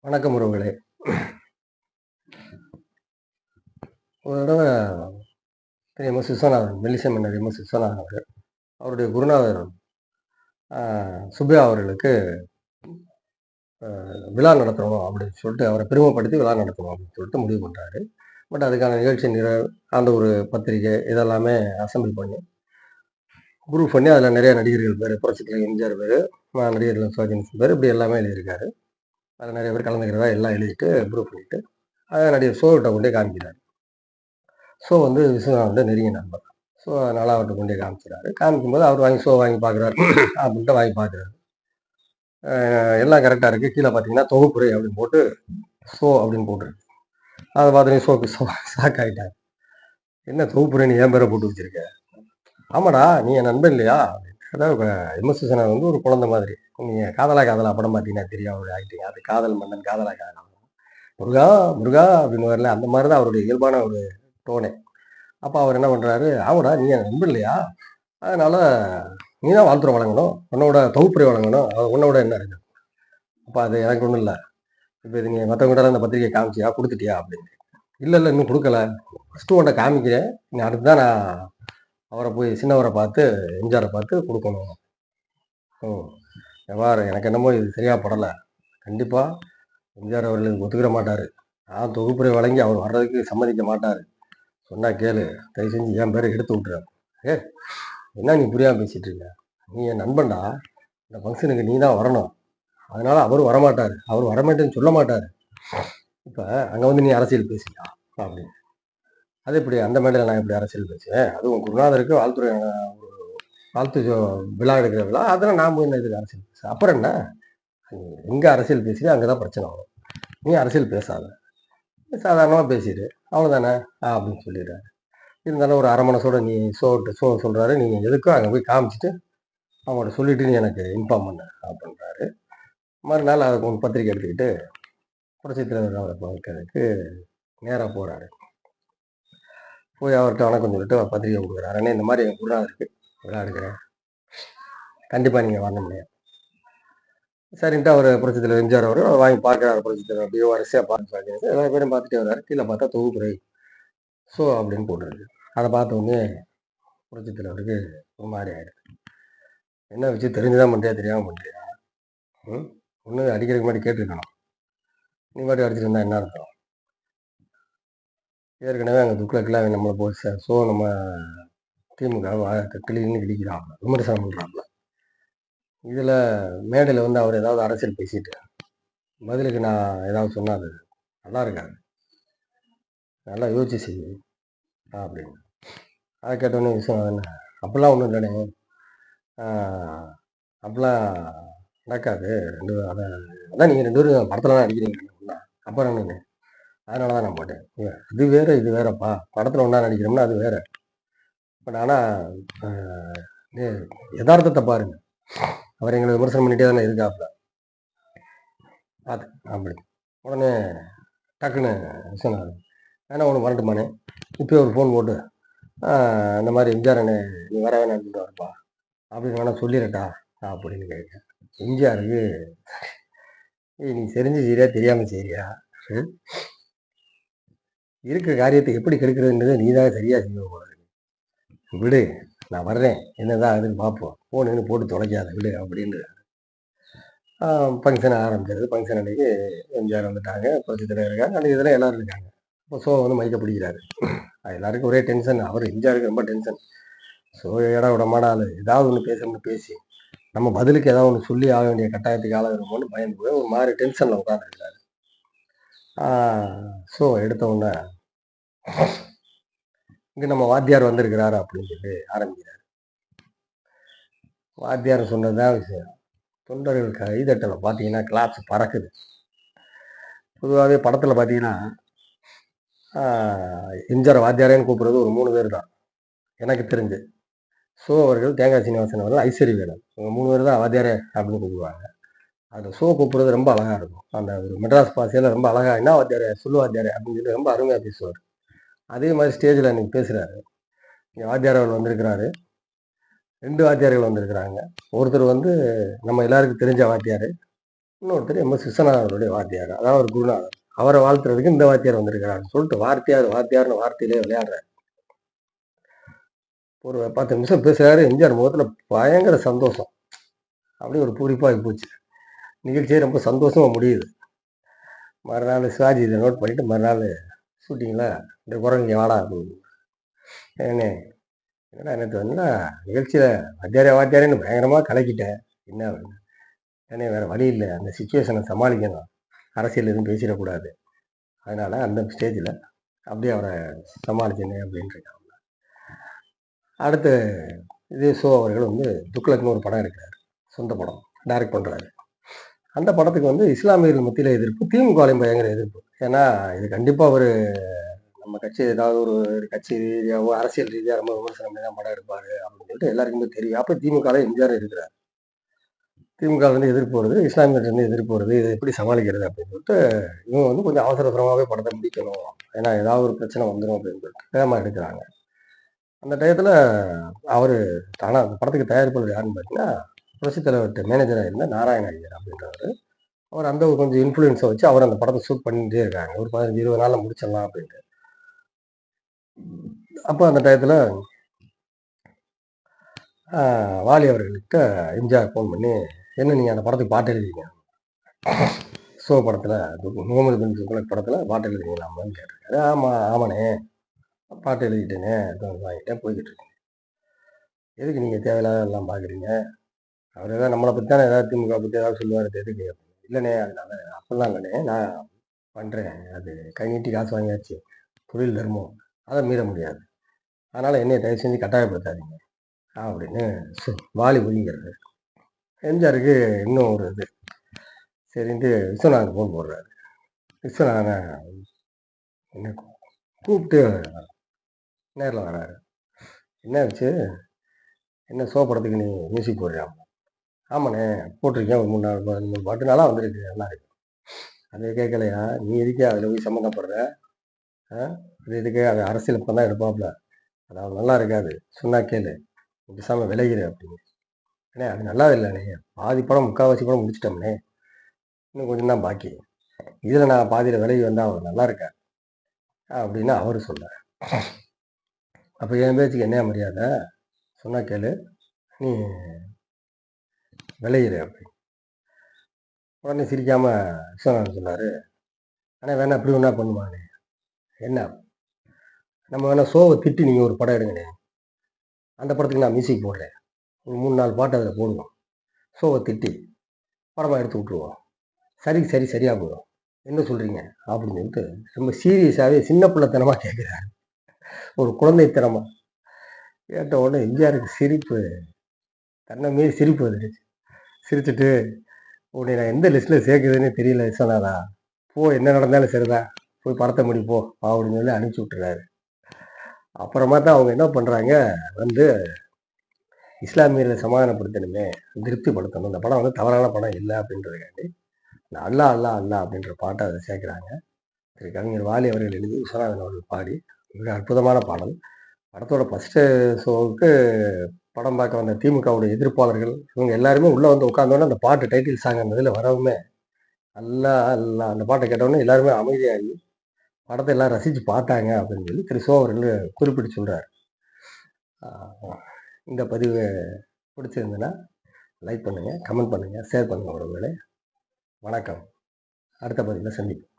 வணக்கம் உறவுகளே. ஒரு தடவை திரு எம்.எஸ். விஸ்வநாதன், மெல்லிசை மன்னர் எம்.எஸ். விஸ்வநாதன் அவர்கள், அவருடைய குருநாதர் சுப்பையா அவர்களுக்கு விழா நடத்தணும் அப்படின்னு சொல்லிட்டு, அவரை பெருமைப்படுத்தி விழா நடத்தணும் அப்படின்னு சொல்லிட்டு முடிவு பண்ணுறாரு. பட் அதுக்கான நிகழ்ச்சி அந்த ஒரு பத்திரிகை இதெல்லாமே அசம்பிள் பண்ணி குரூப் பண்ணி அதில் நிறைய நடிகர்கள் பேர், புரட்சித்தலைவர் எம்ஜிஆர் பேர், நடிகர்கள் சிவாஜி பேர், இப்படி எல்லாமே எழுதியிருக்காரு. அதில் நிறைய பேர் கலந்துக்கிறதா எல்லாம் எழுதிட்டு குரூப் பண்ணிட்டு அதை நடிகர் ஷோவிட்ட கொண்டே காமிக்கிறார். ஷோ வந்து விஸ்வநாதன் நெருங்கிய நண்பர். ஸோ அதனால் அவர்கிட்ட கொண்டே காமிக்கிறாரு. காமிக்கும்போது அவர் வாங்கி ஷோ வாங்கி பார்க்குறாரு அப்படின்ட்டு வாங்கி பார்க்குறாரு. எல்லாம் கரெக்டாக இருக்குது. கீழே பார்த்தீங்கன்னா தொகுப்புரை அப்படின்னு போட்டு ஷோ அப்படின்னு போட்டுருக்கு. அதை பார்த்துட்டு ஷோக்கு ஷாக் ஆகிட்டார். என்ன தொகுப்புரை நீ என் பேரை போட்டு வச்சிருக்க? ஆமாடா, நீ என் நண்பன் இல்லையா? அதாவது எம்.எஸ். விஸ்வநாதன் வந்து ஒரு குழந்தை மாதிரி. நீங்கள் காதலா படம் பார்த்தீங்கன்னா தெரியும் அவருடைய ஆக்டிங். அது காதல் மன்னன், காதலா முருகா முருகா அப்படின்னு வரல, அந்த மாதிரி தான் அவருடைய இயல்பான ஒரு டோனே. அப்போ அவர் என்ன பண்ணுறாரு, ஆமாடா நீ என் நண்பன் இல்லையா, அதனால் நீ தான் வாழ்த்துறை வழங்கணும், உன்னோட தொகுப்புரை வழங்கணும், உன்னோட என்ன இருக்கு? அப்போ அது எனக்கு ஒன்றும் இல்லை. இப்போ இது நீ மற்றவங்கிட்ட அந்த பத்திரிகை காமிச்சியா, கொடுத்துட்டியா அப்படின்னு. இல்லை இன்னும் கொடுக்கல, ஃபஸ்ட்டு உன்ட்ட காமிக்கிறேன், நீ அடுத்து தான் நான் அவரை போய் சின்னவரை பார்த்து எம்ஜிஆரை பார்த்து கொடுக்கணும். எவ்வாறு எனக்கு என்னமோ இது சரியாக படலை, கண்டிப்பாக எம்ஜிஆர் அவர்களுக்கு ஒத்துக்கிற மாட்டார், நான் தொகுப்புரை வழங்கி அவர் வர்றதுக்கு சம்மதிக்க மாட்டார், சொன்னா கேளு, தயவு செஞ்சு என் பேரை எடுத்து விட்டுறாரு. என்ன நீ புரியாமல் பேசிட்டு இருக்க? நீ என் நண்பன்டா, இந்த ஃபங்க்ஷனுக்கு நீ தான் வரணும், அதனால அவரும் வரமாட்டார், அவர் வரமாட்டேன்னு சொல்ல மாட்டார். இப்போ அங்கே வந்து நீ அரசியல் பேசியா அப்படின்னு. அது எப்படி அந்த மேடையில் நான் எப்படி அரசியல் பேசுவேன்? அதுவும் குருநாதருக்கு வாழ்த்து விழா எடுக்கிற விழா, அதெல்லாம் நான் போய் என்ன இதுக்கு அரசியல் பேச? அப்புறம் என்ன, எங்கே அரசியல் பேசுறியோ அங்கே தான் பிரச்சனை வரும். நீ அரசியல் பேசாத, சாதாரணமாக பேசிடு, அவ்வளோதானே அப்படின்னு சொல்லிடுறாரு. இருந்தாலும் ஒரு அரை மனசோட நீ ஷோ சொல்கிறாரு, நீங்கள் எதுக்கும் அங்கே போய் காமிச்சிட்டு அவங்கள்ட்ட சொல்லிவிட்டு நீ எனக்கு இன்ஃபார்ம் பண்ண அப்படின்றாரு. மறுநாள் அதுக்கு ஒரு பத்திரிக்கை எடுத்துக்கிட்டு புரட்சித் தலைவர் அவரை பார்க்கறதுக்கு நேராக போகிறாரு. போய் அவர்கிட்ட வணக்கம் சொல்லிட்டு பத்திரிக்கை கொடுக்குறாரு. அண்ணே, இந்த மாதிரி எங்கள் குருநாதருக்கு விழா எடுக்கிறேன், கண்டிப்பாக நீங்கள் வரணும் முடியாது. சரின்ட்டு அவர் புரட்சித் தலைவர் எம்ஜிஆர் அவர் வாங்கி பார்க்குறாரு. புரட்சித் தலைவர் அப்படியே வரிசையாக பார்த்து எல்லா பேரும் பார்த்துட்டே வர்றாரு. கீழே பார்த்தா தொகுப்புரை ஷோ அப்படின்னு போட்டுருக்கு. அதை பார்த்த உடனே புரட்சித் தலைவருக்கு ஒரு மாதிரி ஆகிடுது. என்ன விஷயம், தெரிஞ்சுதான் பண்ணுறியா தெரியாமல் பண்ணுறியா? ஒன்று அடிக்கிறதுக்கு முன்னாடி கேட்டிருக்கணும், நீ பாட்டு அடிச்சுட்டு இருந்தா என்ன அர்த்தம்? ஏற்கனவே அங்கே துக்ளக்கெல்லாம் நம்மளை போய் ஷோ நம்ம திமுக கிளின்னு இடிக்கிறாங்க, விமர்சனம் பண்ணுறாப்புல. இதில் மேடையில் வந்து அவர் ஏதாவது அரசியல் பேசிட்டு பதிலுக்கு நான் ஏதாவது சொன்னால் அது நல்லா இருக்காது, நல்லா யோசிச்சு செய்யும் அப்படின்னு. அதை கேட்டோன்னே விஸ்வநாதன், அப்படிலாம் ஒன்றும் இல்லைனே, அப்படிலாம் நடக்காது, அதான் நீங்கள் 2 பேரும் படத்தில் தான் நடிக்கிறீங்க, அப்புறம் என்னன்னு, அதனால தான் நான் போட்டேன். இது வேறு இது வேறப்பா, படத்தில் ஒன்றா நடிக்கிறோம்னா அது வேறு, பட் ஆனால் யதார்த்தத்தை பாருங்க, அவர் எங்களை விமர்சனம் பண்ணிகிட்டே தானே இருக்காப்புல பார்த்து அப்படி. உடனே டக்குன்னு விஸ்வநாதன், ஏன்னா ஒன்று வரட்டுமானே, இப்போ ஒரு ஃபோன் போட்டு இந்த மாதிரி எம்ஜிஆர் அண்ணே நீ வர வேணான்னு வரப்பா அப்படின்னு வேணா சொல்லிடட்டா அப்படின்னு கேட்குறேன். எம்ஜிஆருக்கு, நீ தெரிஞ்சு சரியா தெரியாமல் சரியா, இருக்கிற காரியத்தை எப்படி கெடுக்கிறதுன்றது நீ தான் சரியா செய்ய போகிறது, விடு, நான் வர்றேன், என்னதான் அதுன்னு பார்ப்போம், ஃபோனுன்னு போட்டு தொலைக்காத, விடு அப்படின்னு. ஃபங்க்ஷன் ஆரம்பிக்கிறது. ஃபங்க்ஷன் அன்றைக்கி எம்ஜிஆர் வந்துட்டாங்க, புரட்சித் தலைவர் இருக்காங்க, அன்றைக்கி இதில் எல்லோரும் இருக்காங்க. இப்போ ஷோ வந்து மைக்க பிடிக்கிறாரு. எல்லாருக்கும் ஒரே டென்ஷன், அவர் எம்ஜிஆருக்கு ரொம்ப டென்ஷன். ஸோ இட விடமான ஆள், ஏதாவது ஒன்று பேசணும்னு பேசி நம்ம பதிலுக்கு ஏதாவது ஒன்று சொல்லி ஆக வேண்டிய கட்டாயத்துக்கு ஆளாக இருக்கும்னு பயந்து போய் ஒரு மாதிரி டென்ஷனில் உட்காந்துருக்காரு. ஸோ எடுத்த உடனே இங்கே நம்ம வாத்தியார் வந்திருக்கிறாரு அப்படின்னு சொல்லி ஆரம்பிக்கிறார். வாத்தியார் சொன்னது தான் விஷயம். தொண்டர்கள் கைதட்டலை பார்த்தீங்கன்னா கிளாப்ஸ் பறக்குது. பொதுவாகவே படத்தில் பார்த்தீங்கன்னா எம்ஜிஆர் வாத்தியாரேன்னு கூப்பிட்றது ஒரு 3 பேர் தான் எனக்கு தெரிஞ்சு. ஷோ அவர்கள், தேங்காய் சீனிவாசன் அவர்கள், ஐஸ்வரி வேலன், இவங்க 3 பேர் தான் வாத்தியாரே அப்படின்னு கூப்பிடுவாங்க. அதில் ஷோ கூப்பிட்றது ரொம்ப அழகாக இருக்கும். அந்த ஒரு மெட்ராஸ் பாஷையில் ரொம்ப அழகாக, என்ன வாத்தியாரே சொல்லு வாத்தியாரே அப்படின்னு சொல்லி ரொம்ப அருமையாக பேசுவார். அதே மாதிரி ஸ்டேஜில் அன்றைக்கி பேசுகிறாரு. இங்கே வாத்தியார் அவர்கள் வந்திருக்கிறாரு, 2 வாத்தியார்கள் வந்திருக்கிறாங்க. ஒருத்தர் வந்து நம்ம எல்லாருக்கும் தெரிஞ்ச வாத்தியார், இன்னொருத்தர் எம்.எஸ். விஸ்வநாதன் அவருடைய வாத்தியார், அதாவது ஒரு குருநாதர். அவரை வாழ்த்துறதுக்கு இந்த வாத்தியார் வந்திருக்கிறாருன்னு சொல்லிட்டு வாத்தியார்னு வார்த்தையிலே விளையாடுறாரு. ஒரு 10 நிமிஷம் பேசுறாரு. எம்ஜிஆர் முகத்துல பயங்கர சந்தோஷம். அப்படியே ஒரு பூரிப்பாகி போச்சு. நிகழ்ச்சியே ரொம்ப சந்தோஷமா முடியுது. மறுநாள் சிவாஜி இதை நோட் பண்ணிட்டு மறுநாள் ஷூட்டிங்கில் இந்த குரங்கு வாடா அப்படின்னு. ஏன்னே என்னடா நேற்று வந்தா நிகழ்ச்சியில் வாத்தியாரேன்னு பயங்கரமாக கலக்கிட்டேன். என்ன ஏன்னே வேறு வழி இல்லை, அந்த சுச்சுவேஷனை சமாளிக்கணும், அரசியல் எதுவும் பேசிடக்கூடாது, அதனால் அந்த ஸ்டேஜில் அப்படியே அவரை சமாளிச்சேனே அப்படின்ட்டு இருக்காங்க. அடுத்து இதே ஷோ அவர்கள் வந்து துக்ளக்னு ஒரு படம் எடுக்கிறார், சொந்த படம் டைரக்ட் பண்ணுறாரு. அந்த படத்துக்கு வந்து இஸ்லாமியர்கள் மத்தியில் எதிர்ப்பு, திமுகலையும் பயங்கர எதிர்ப்பு. ஏன்னா இது கண்டிப்பாக ஒரு நம்ம கட்சி ஏதாவது ஒரு கட்சி ரீதியாகவோ அரசியல் ரீதியாக ரொம்ப விமர்சனம் பண்ணி தான் படம் எடுப்பார் அப்படின்னு சொல்லிட்டு எல்லாருக்குமே தெரியும். அப்போ திமுகவில் எம்ஜிஆர் இருக்கிறார். திமுகலேருந்து எதிர்ப்பு வருது, இஸ்லாமியர்லேருந்து எதிர்ப்பு வருது, இதை எப்படி சமாளிக்கிறது அப்படின்னு சொல்லிட்டு இவங்க வந்து கொஞ்சம் அவசரமாகவே படத்தை முடிக்கணும், ஏன்னா ஏதாவது ஒரு பிரச்சனை வந்துடும் அப்படின்னு சொல்லிட்டு வேகமாக எடுக்கிறாங்க. அந்த டயத்தில் அவர் தானாக அந்த படத்துக்கு தயாரிப்பாளர் யாருன்னு பார்த்தீங்கன்னா புரட்சித் தலைவர்கிட்ட மேனேஜராக இருந்த நாராயண ஐயர் அப்படின்றவர். அவர் அந்த கொஞ்சம் இன்ஃப்ளூயன்ஸை வச்சு அவர் அந்த படத்தை ஷூட் பண்ணிகிட்டே இருக்காங்க. ஒரு 15-20 நாளில் முடிச்சிடலாம் அப்படின்ட்டு. அப்போ அந்த டயத்தில் வாலி அவர்கள்கிட்ட எம்ஜிஆர் ஃபோன் பண்ணி, என்ன நீங்கள் அந்த படத்துக்கு பாட்டு எழுதிங்க, ஷோ படத்தில் முகமது பின் துக்ளக் படத்தில் பாட்டு எழுதிங்களாமான்னு கேட்டிருக்காரு. ஆமாண்ணே பாட்டு எழுதிட்டேனே, வாங்கிட்டேன், போய்கிட்டு இருக்கேன். எதுக்கு நீங்கள் தேவையில்லாத எல்லாம் பார்க்குறீங்க, அவர் ஏதாவது நம்மளை பற்றி தானே ஏதாவது திமுக பற்றி ஏதாவது சொல்லுவார், எதுக்கு? இல்லைண்ணே அதனால அப்படிலாம் இல்லைண்ணே, நான் பண்ணுறேன், அது கை நீட்டி காசு வாங்கியாச்சு, தொழில் தர்மம், அதை மீற முடியாது, அதனால் என்னையை தயவு செஞ்சு கட்டாயப்படுத்தாதீங்க அப்படின்னு வாலி ஒதுங்கிறது. எம்ஜிஆருக்கு இன்னும் ஒரு இது சரின்ட்டு விஸ்வநாதன் ஃபோன் போடுறாரு. விஸ்வநாதன் என்ன கூப்பிட்டு நேரில் வராரு. என்ன ஆச்சு, என்ன ஷோ படத்துக்கு நீ மியூசிக் போடுறியா? ஆமாண்ணே போட்டிருக்கேன், ஒரு 3 பாட்டு நல்லா வந்திருக்கு, நல்லா இருக்கு. அதை கேட்கலையா, நீ எதுக்கே அதில் போய் சம்மந்தப்படுற? அது எதுக்கு, அது அரசியல் இப்போ தான் எடுப்பாப்புல, அதாவது நல்லா இருக்காது, சொன்னா கேளு, பேசாமல் விளையிரு அப்படின்னு. அண்ணே அது நல்லா இல்லைண்ணே, பாதி படம் முக்கால்வாசி படம் முடிச்சிட்டோம்னே, இன்னும் கொஞ்சம் தான் பாக்கி, இதில் நான் பாதியில் விலகி வந்தால் அவர் நல்லா இருக்கா அப்படின்னு அவர் சொன்னார். அப்போ என் பேச்சுக்கு என்ன மரியாதை, சொன்னா கேளு, நீ விளையிரு அப்படி. உடனே சிரிக்காம விஸ்வநாதன் சொன்னார், ஆனால் வேணா அப்படி ஒன்றா பண்ணுவானே, என்ன நம்ம வேணா ஷோவை திட்டி நீங்கள் ஒரு படம் எடுங்கண்ணே, அந்த படத்துக்கு நான் மியூசிக் போடுறேன், ஒரு 3-4 பாட்டு அதில் போடுவோம், ஷோவை திட்டி படமாக எடுத்து விட்ருவோம், சரியாக போயிடும், என்ன சொல்கிறீங்க அப்படின்னு சொல்லிட்டு ரொம்ப சீரியஸாகவே சின்ன பிள்ளைத்தனமாக கேட்குறாரு, ஒரு குழந்தைத்தனமாக. கேட்ட உடனே எம்ஜிஆருக்கு சிரிப்பு, தன்னை மீறி சிரிப்பு வந்துடுச்சு. சிரிச்சுட்டு, உன்னை நான் எந்த லிஸ்ட்டில் சேர்க்குதுன்னு தெரியல விஸ்வநாதா, போ, என்ன நடந்தாலும் சரிதான், போய் படத்தை முடிப்போ அப்படின்னு சொல்லி அனுப்பிச்சி விட்டுறாரு. அப்புறமா தான் அவங்க என்ன பண்ணுறாங்க, வந்து இஸ்லாமியர்களை சமாதானப்படுத்தணுமே, திருப்திப்படுத்தணும், இந்த படம் வந்து தவறான படம் இல்லை அப்படின்றதுக்காண்டி அல்லா அல்லா அல்லா அப்படின்ற பாட்டை அதை சேர்க்குறாங்க. திரு கவிஞர் வாலி அவர்கள் எழுதி விஸ்வநாதன் அவர்கள் பாடி, மிக அற்புதமான பாடல். படத்தோட ஃபஸ்ட்டு ஷோவுக்கு படம் பார்க்க வந்த திமுகவுடைய எதிர்ப்பாளர்கள் இவங்க எல்லாருமே உள்ளே வந்து உட்காந்தோடனே அந்த பாட்டு டைட்டில் சாங் அந்த இதில் வரவுமே அல்லா அல்லா அந்த பாட்டை கேட்டவுடனே எல்லாருமே அமைதியாகி படத்தை எல்லாம் ரசித்து பார்த்தாங்க அப்படின்னு சொல்லி திரு சோ அவர்கள் குறிப்பிட்டு சொல்கிறார். இந்த பதிவு பிடிச்சிருந்ததுன்னா லைக் பண்ணுங்கள், கமெண்ட் பண்ணுங்கள், ஷேர் பண்ணுங்கள். உறவுகளே வணக்கம். அடுத்த பதிவில் சந்திப்போம்.